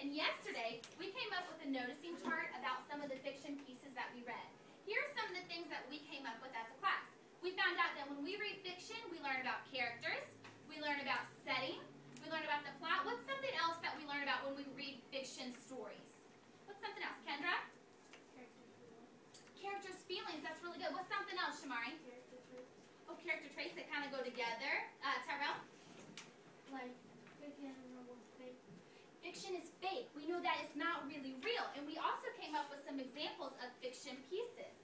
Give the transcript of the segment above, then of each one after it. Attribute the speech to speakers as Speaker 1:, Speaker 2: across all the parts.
Speaker 1: And yesterday, we came up with a noticing chart about some of the fiction pieces that we read. Here are some of the things that we came up with as a class. We found out that when we read fiction, we learn about characters, we learn about setting, we learn about the plot. What's something else that we learn about when we read fiction stories? What's something else? Kendra? Characters' feelings. That's really good. What's something else, Shamari?
Speaker 2: Character traits.
Speaker 1: Oh, character traits that kind of go together. Tyrell?
Speaker 2: Like, fiction was fake.
Speaker 1: Fiction is fake. We know that it's not really real. And we also came up with some examples of fiction pieces.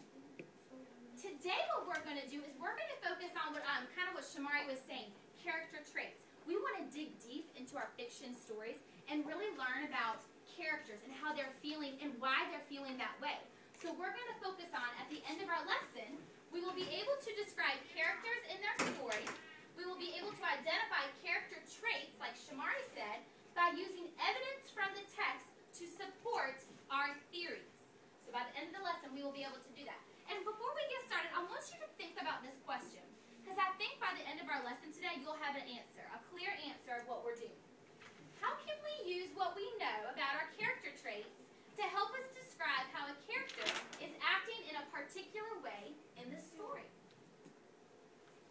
Speaker 1: Today what we're going to do is we're going to focus on what kind of what Shamari was saying, character traits. We want to dig deep into our fiction stories and really learn about characters and how they're feeling and why they're feeling that way. So we're going to focus on, at the end of our lesson, we will be able to describe characters in their story. We will be able to identify character traits, like Shamari said, by using evidence from the text to support our theories. So by the end of the lesson, we will be able to do that. And before we get started, I want you to think about this question, because I think by the end of our lesson today, you'll have an answer, a clear answer of what we're doing. How can we use what we know about our character traits to help us describe how a character is acting in a particular way in the story?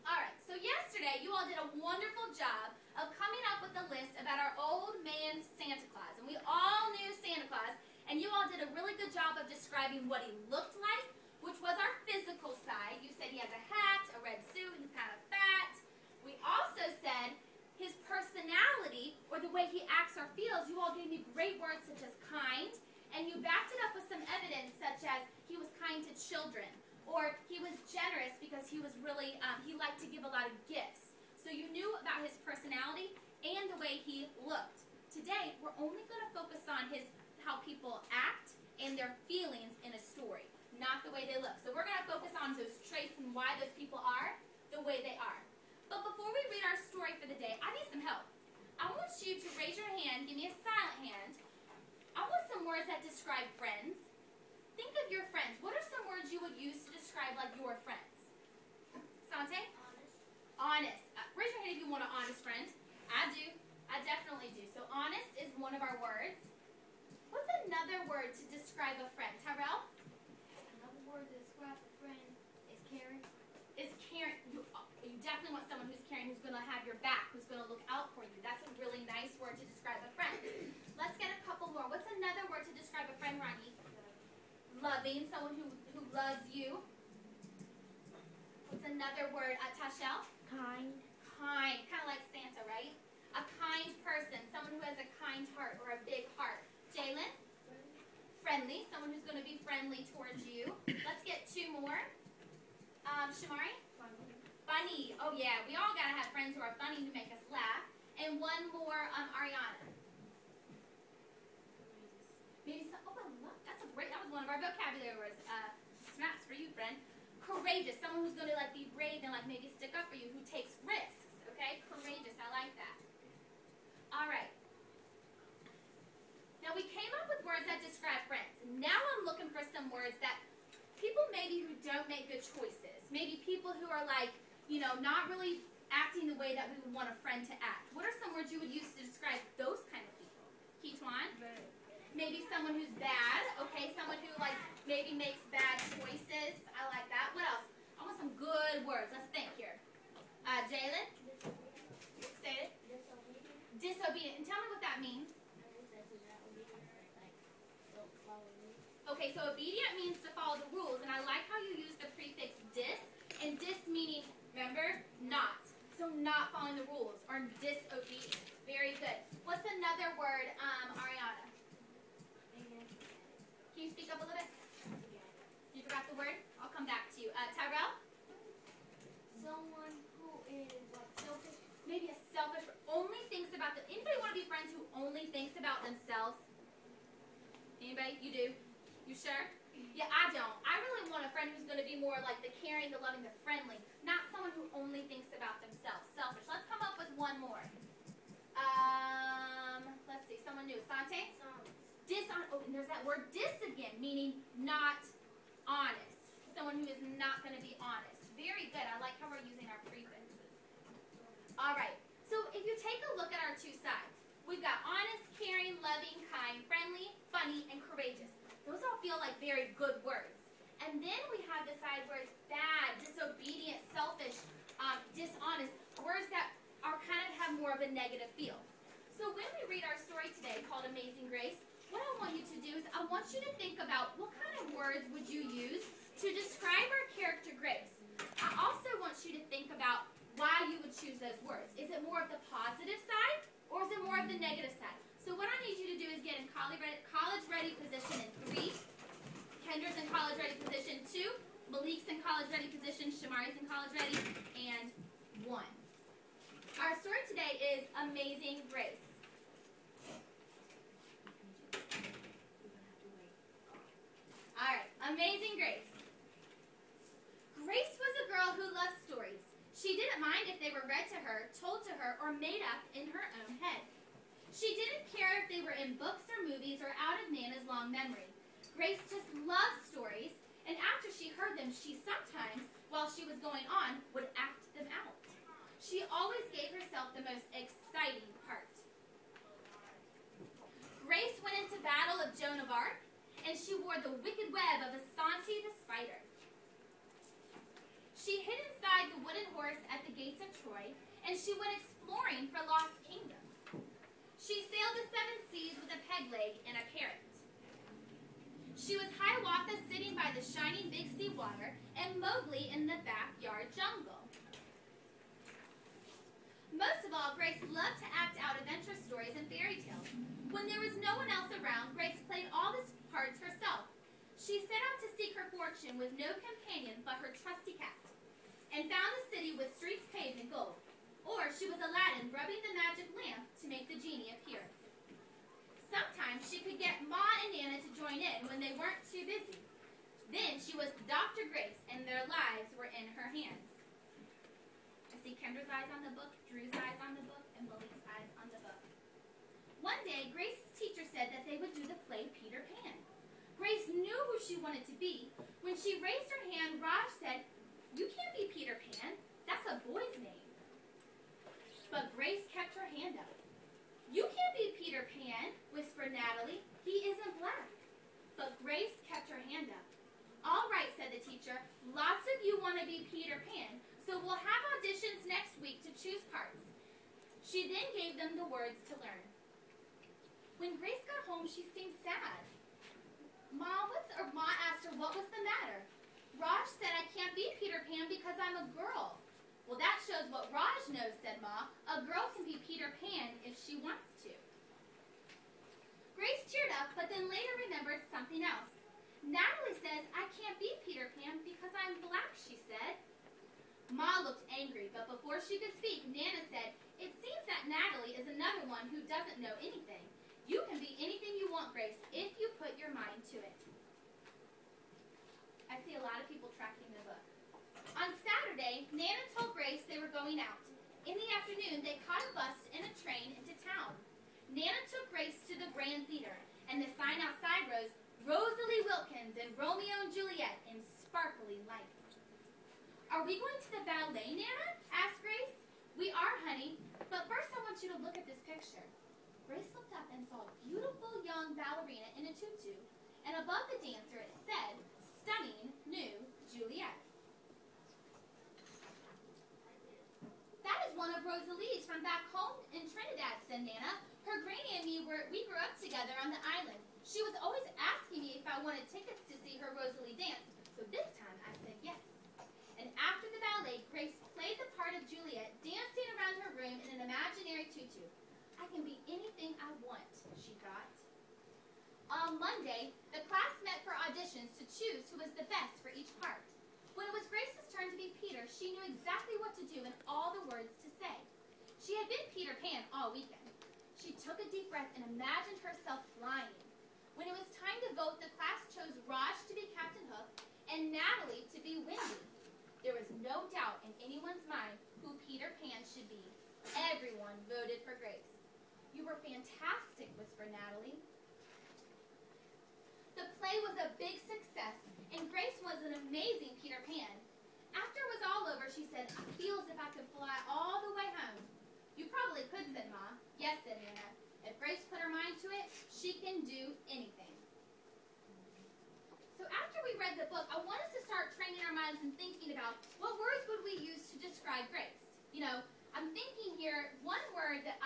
Speaker 1: All right, so yesterday, you all did a wonderful job of coming up with a list about our old man Santa Claus. And we all knew Santa Claus, and you all did a really good job of describing what he looked like, which was our physical side. You said he has a hat, a red suit, he's kind of fat. We also said his personality, or the way he acts or feels. You all gave me great words such as kind, and you backed it up with some evidence such as he was kind to children, or he was generous because he was really, he liked to give a lot of gifts. So you knew about his personality and the way he looked. Today, we're only going to focus on how people act and their feelings in a story, not the way they look. So we're going to focus on those traits and why those people are the way they are. But before we read our story for the day, I need some help. I want you to raise your hand, give me a silent hand. I want some words that describe friends. Think of your friends. What are some words you would use to describe like your friends? Sante?
Speaker 2: Honest.
Speaker 1: Honest. Raise your hand if you want an honest friend. I do. I definitely do. So honest is one of our words. What's another word to describe a friend? Tyrell?
Speaker 2: Another word to describe a friend is caring.
Speaker 1: Is caring. You definitely want someone who's caring, who's going to have your back, who's going to look out for you. That's a really nice word to describe a friend. Let's get a couple more. What's another word to describe a friend, Ronnie? Loving, someone who loves you. What's another word? Tashelle?
Speaker 2: Kind.
Speaker 1: Kind. Kind of like Santa, right? A kind person, someone who has a kind heart or a big heart. Jalen? Friendly, someone who's going to be friendly towards you. Let's get two more. Shamari?
Speaker 2: Funny.
Speaker 1: Funny. Oh yeah, we all gotta have friends who are funny, who make us laugh. And one more, Ariana. Maybe some, oh, look, that's a great, that was one of our vocabulary words. Snaps for you, friend. Courageous, someone who's gonna like be brave and like maybe stick up for you, who takes risks, okay? Courageous, I like that. All right. Now we came up with words that describe friends. Now I'm looking for some words that people maybe who don't make good choices, maybe people who are like, you know, not really acting the way that we would want a friend to act. What are some words you would use to describe those kind of people? Keetwan? Maybe someone who's bad, okay, someone who like maybe makes bad choices. I like that. What else? I want some good words. Let's think here. Jalen? Say it.
Speaker 2: Disobedient.
Speaker 1: Disobedient. And tell me what that means. Okay, so obedient means to follow the rules, and I like how you use the prefix dis, and dis meaning, remember, not. So not following the rules, or disobedient. Very good. What's another word, Ariana? Can you speak up a little bit? You forgot the word? I'll come back to you. Tyrell?
Speaker 2: Someone who is like selfish.
Speaker 1: Maybe a selfish, only thinks about the, anybody want to be friends who only thinks about themselves? Anybody? You do? You sure? Yeah, I don't. I really want a friend who's going to be more like the caring, the loving, the friendly, not someone who only thinks about themselves. Selfish. Let's come up with one more. Let's see. Someone new. Sante? Oh, and there's that word dis again, meaning not honest. Someone who is not going to be honest. Very good. I like how we're using our prefixes. All right. So if you take a look at our two sides, we've got honest, caring, loving, kind, of a negative feel. So when we read our story today called Amazing Grace, what I want you to do is I want you to think about what kind of words would you use to describe our character Grace. I also want you to think about why you would choose those words. Is it more of the positive side or is it more of the negative side? So what I need you to do is get in college-ready position in 3, Kendra's in college-ready position 2, Malik's in college-ready position, Shamari's in college-ready, and 1. Our story today is Amazing Grace. All right, Amazing Grace. Grace was a girl who loved stories. She didn't mind if they were read to her, told to her, or made up in her own head. She didn't care if they were in books or movies or out of Nana's long memory. Grace just loved stories, and after she heard them, she sometimes, while she was going on, would act them out. She always gave herself the most exciting part. Grace went into battle of Joan of Arc, and she wore the wicked web of Asante the spider. She hid inside the wooden horse at the gates of Troy, and she went exploring for lost kingdoms. She sailed the 7 seas with a peg leg and a parrot. She was Hiawatha sitting by the shining Big Sea water, and Mowgli in the backyard jungle. Most of all, Grace loved to act out adventure stories and fairy tales. When there was no one else around, Grace played all the parts herself. She set out to seek her fortune with no companion but her trusty cat, and found the city with streets paved in gold. Or she was Aladdin rubbing the magic lamp to make the genie appear. Sometimes she could get Ma and Nana to join in when they weren't too busy. Then she was Dr. Grace, and their lives were in her hands. I see Kendra's eyes on the book, Drew's eyes on the book, and Malik's eyes on the book. One day, Grace's teacher said that they would do the play Peter Pan. Grace knew who she wanted to be. When she raised her hand, Raj said, "You can't be Peter Pan. That's a boy's name." But Grace kept her hand up. "You can't be Peter Pan," whispered Natalie. "He isn't black." But Grace kept her hand up. "All right," said the teacher. "Lots of you want to be Peter Pan, so we'll have auditions next week to choose parts." She then gave them the words to learn. When Grace got home, she seemed sad. Ma asked her what was the matter. "Raj said I can't be Peter Pan because I'm a girl." "Well, that shows what Raj knows," said Ma. "A girl can be Peter Pan if she wants to." Grace cheered up, but then later remembered something else. "Natalie says I can't be Peter Pan because I'm black," she said. Ma looked angry, but before she could speak, Nana said, "It seems that Natalie is another one who doesn't know anything. You can be anything you want, Grace, if you put your mind to it." I see a lot of people tracking the book. On Saturday, Nana told Grace they were going out. In the afternoon, they caught a bus and a train into town. Nana took Grace to the Grand Theater, and the sign outside rose, "Rosalie Wilkins and Romeo and Juliet" in sparkly lights. "Are we going to the ballet, Nana?" asked Grace. "We are, honey, but first I want you to look at this picture." Grace looked up and saw a beautiful young ballerina in a tutu, and above the dancer it said, "Stunning New Juliet." "That is one of Rosalie's from back home in Trinidad," said Nana. "Her granny and me we grew up together on the island. She was always asking me if I wanted tickets to see her Rosalie dance, so this time I said yes." And after the ballet, Grace played the part of Juliet, dancing around her room in an imaginary tutu. "I can be anything I want," she thought. On Monday, the class met for auditions to choose who was the best for each part. When it was Grace's turn to be Peter, she knew exactly what to do and all the words to say. She had been Peter Pan all weekend. She took a deep breath and imagined herself flying. When it was time to vote, the class chose Raj to be Captain Hook and Natalie to be Wendy. There was no doubt in anyone's mind who Peter Pan should be. Everyone voted for Grace. "You were fantastic," whispered Natalie. The play was a big success, and Grace was an amazing Peter Pan. After it was all over, she said, "I feel as if I could fly all the way home." "You probably could," said Ma. "Yes," said Nana. "If Grace put her mind to it, she can do anything." So after we read the book, I want us to start training our minds and thinking about what words would we use to describe Grace. You know, I'm thinking here, one word that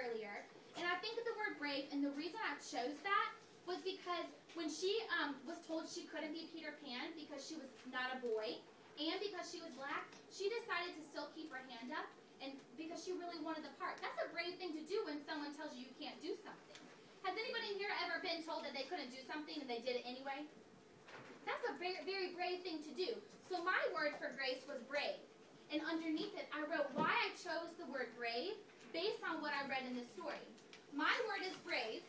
Speaker 1: earlier, and I think of the word brave, and the reason I chose that was because when she was told she couldn't be Peter Pan because she was not a boy, and because she was black, she decided to still keep her hand up, and because she really wanted the part. That's a brave thing to do when someone tells you you can't do something. Has anybody here ever been told that they couldn't do something and they did it anyway? That's a very, very brave thing to do. So my word for grace was brave. And underneath it, I wrote why I chose the word brave based on what I read in the story. My word is brave.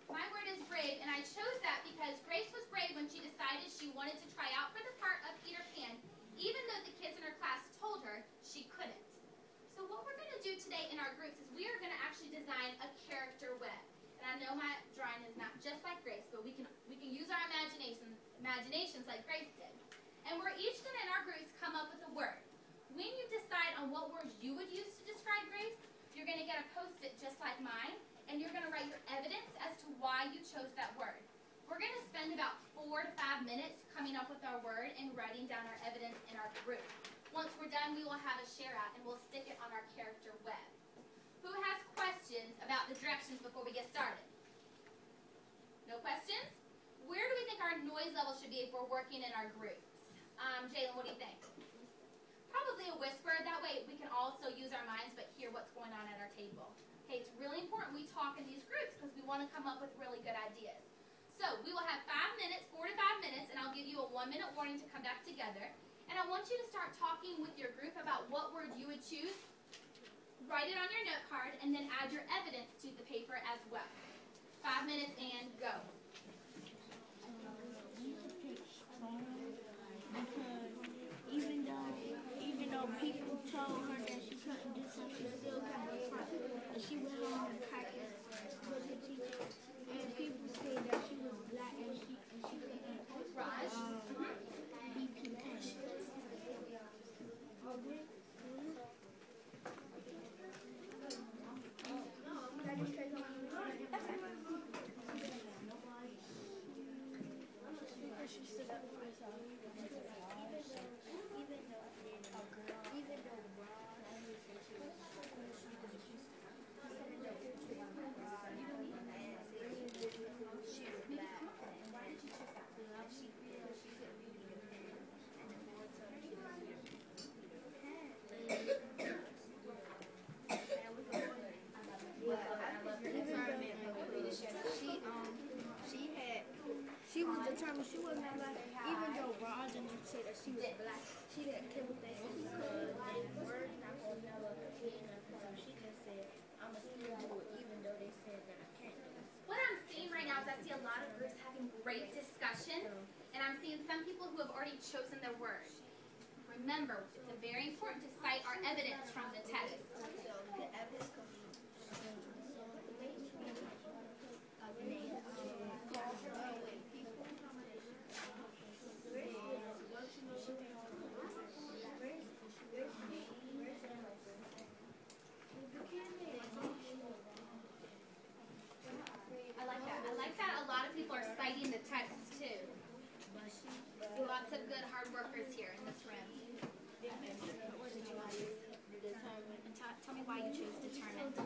Speaker 1: My word is brave, and I chose that because Grace was brave when she decided she wanted to try out for the part of Peter Pan, even though the kids in her class told her she couldn't. So what we're going to do today in our groups is we are going to actually design a character web. And I know my drawing is not just like Grace, but we can use our imaginations like Grace did. And we're each going to, in our groups, come up with a word. When you decide on what words you would use to describe Grace, you're going to get a Post-it just like mine, and you're going to write your evidence as to why you chose that word. We're going to spend about 4 to 5 minutes coming up with our word and writing down our evidence in our group. Once we're done, we will have a share out, and we'll stick it on our character web. Who has questions about the directions before we get started? No questions? Where do we think our noise level should be if we're working in our groups? Jalen, what do you think? Probably a whisper. That way we can also use our minds but hear what's going on at our table. Okay, it's really important we talk in these groups because we want to come up with really good ideas. So we will have 5 minutes, 4 to 5 minutes, and I'll give you a 1-minute warning to come back together. And I want you to start talking with your group about what word you would choose. Write it on your note card, and then add your evidence to the paper as well. 5 minutes and go.
Speaker 2: Even though people told her that she couldn't do something, she still got the part. And she went home and practiced with the teacher. And people say that she was black and she couldn't be compassionate. She stood up for herself. She was determined. She wasn't like, even though Roz and them said that she was black, she didn't care what they said because they were not going to never be enough. So she just said, I'm going to still do it even though they said that I can't do it.
Speaker 1: What I'm seeing right now is I see a lot of groups having great discussions, and I'm seeing some people who have already chosen their word. Remember, it's very important to cite our evidence from the text.
Speaker 2: So the evidence could be
Speaker 1: I like that a lot of people are citing the text too. Lots of good hard workers here in this room. What did you want to use? And tell me why you chose determined.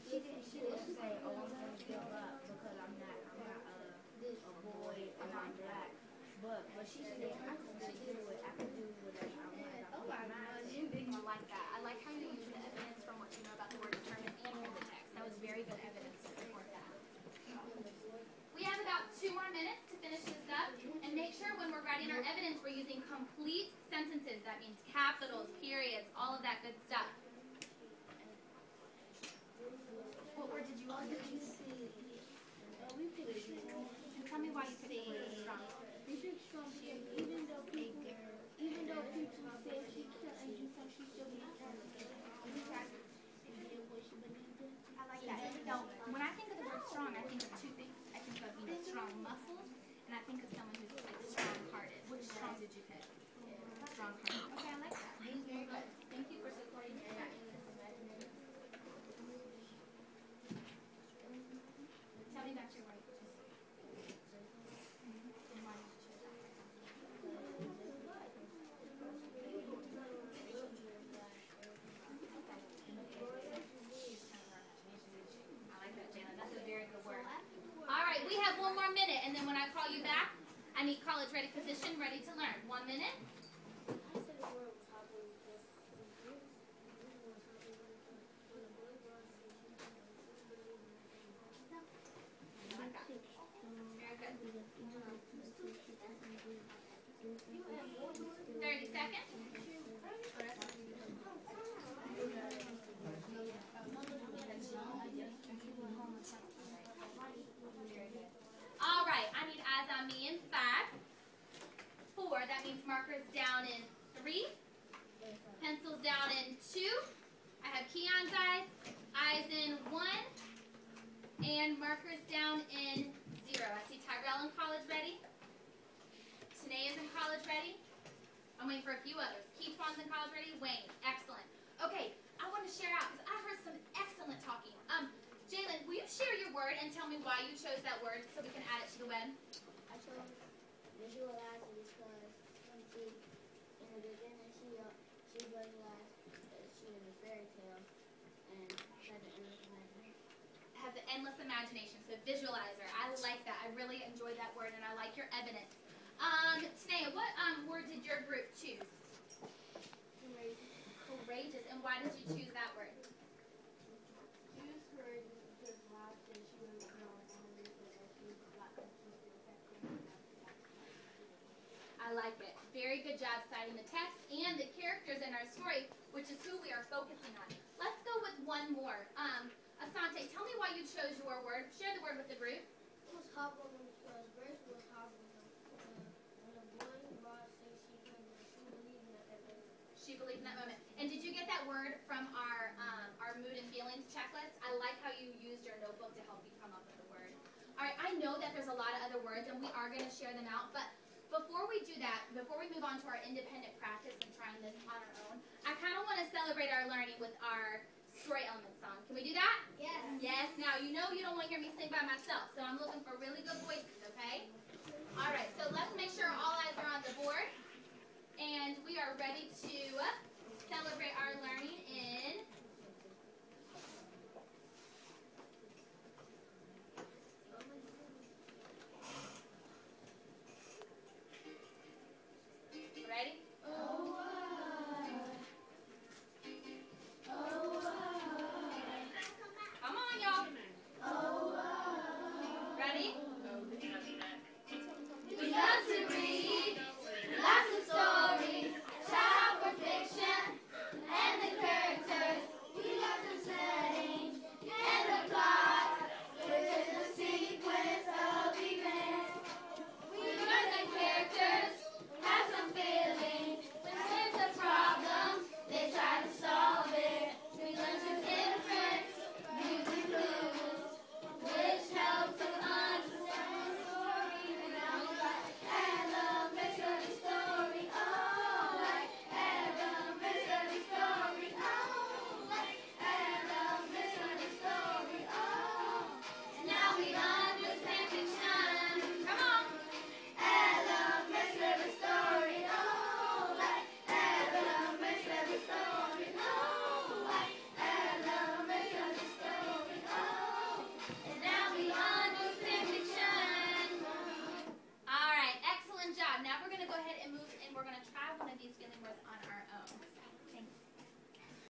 Speaker 2: She didn't say, oh, I'm going to give up because I'm not a boy and I'm black. But she said, I can do it. I can do whatever I want.
Speaker 1: Oh my gosh. I like that. I like how you use the evidence from what you know about the word determined and from the text. That was very good evidence to support that. We have about 2 more minutes to finish this up. And make sure when we're writing our evidence, we're using complete sentences. That means capitals, periods, all of that good stuff. What word did you want to use?
Speaker 2: We picked strong.
Speaker 1: And tell me why you picked the word strong.
Speaker 2: We picked strong because even though people said she couldn't do something, she still determined.
Speaker 1: I like that. Now, when I think of the word strong, I think of 2 things. I think of strong muscles, and I think of someone who's like strong-hearted. Which strong did you pick? Strong-hearted. Okay, I like that. Very good. Thank you for supporting me. I need college ready position, ready to learn. 1 minute. Very good. 30 seconds. All right, I need eyes on me in 5, 4. That means markers down in 3, pencils down in 2. I have Keon's eyes in 1, and markers down in 0. I see Tyrell in college ready. Tanae is in college ready. I'm waiting for a few others. Keetwan's in college ready. Wayne, excellent. Okay, I want to share out because I heard some excellent talking. Jalen, will you share your word and tell me why you chose that word so we can add it to the web?
Speaker 2: I chose visualize because when she, in the beginning, she visualized that she was a fairy tale and had an endless imagination.
Speaker 1: Has an endless imagination, so visualizer. I like that. I really enjoyed that word, and I like your evidence. Tanae, what word did your group choose?
Speaker 2: Courageous.
Speaker 1: Courageous. And why did you choose that word?
Speaker 2: She was courageous because last day she was known and the reason that she was black and she still kept thinking about.
Speaker 1: I like it. Very good job citing the text and the characters in our story, which is who we are focusing on. Let's go with one more. Asante, tell me why you chose your word. Share the word with the group.
Speaker 2: It was heartwarming because Grace was heartwarming. When the boy Rod said she believed in that day.
Speaker 1: She believed in that moment. And did you get that word from our mood and feelings checklist? I like how you used your notebook to help you come up with the word. All right, I know that there's a lot of other words, and we are going to share them out, but before we do that, before we move on to our independent practice and trying this on our own, I kind of want to celebrate our learning with our story element song. Can we do that?
Speaker 2: Yes.
Speaker 1: Yes. Now, you know you don't want to hear me sing by myself, so I'm looking for really good voices, okay? All right, so let's make sure all eyes are on the board, and we are ready to celebrate our learning